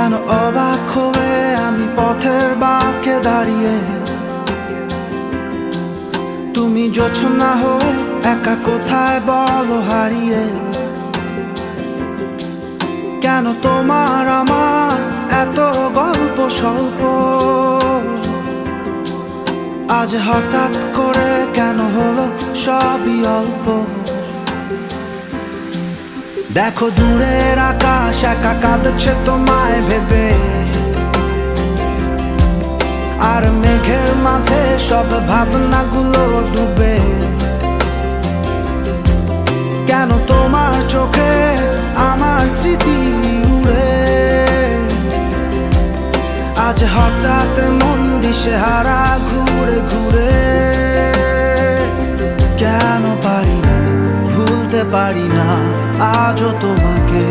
কেন অবাক হয়ে আমি পথের বাঁকে দাঁড়িয়ে, তুমি জোছনা হয়ে একা কোথায় বলো হারিয়ে। কেন তোমার আমার এত গল্প স্বল্প, আজ হঠাৎ করে কেন হলো সবই অল্প। দেখো দূরের আকাশ একা কাঁদছে তোমায় ভেবে, আর মেঘের মাঝে সব ভাবনাগুলো ডুবে। কেন তোমার চোখে আমার স্মৃতি উড়ে, আজ হঠাৎ মন দিশেহারা ঘুরে ঘুরে। কেন পারি না, ভুলতে পারি না আজও তোমাকে।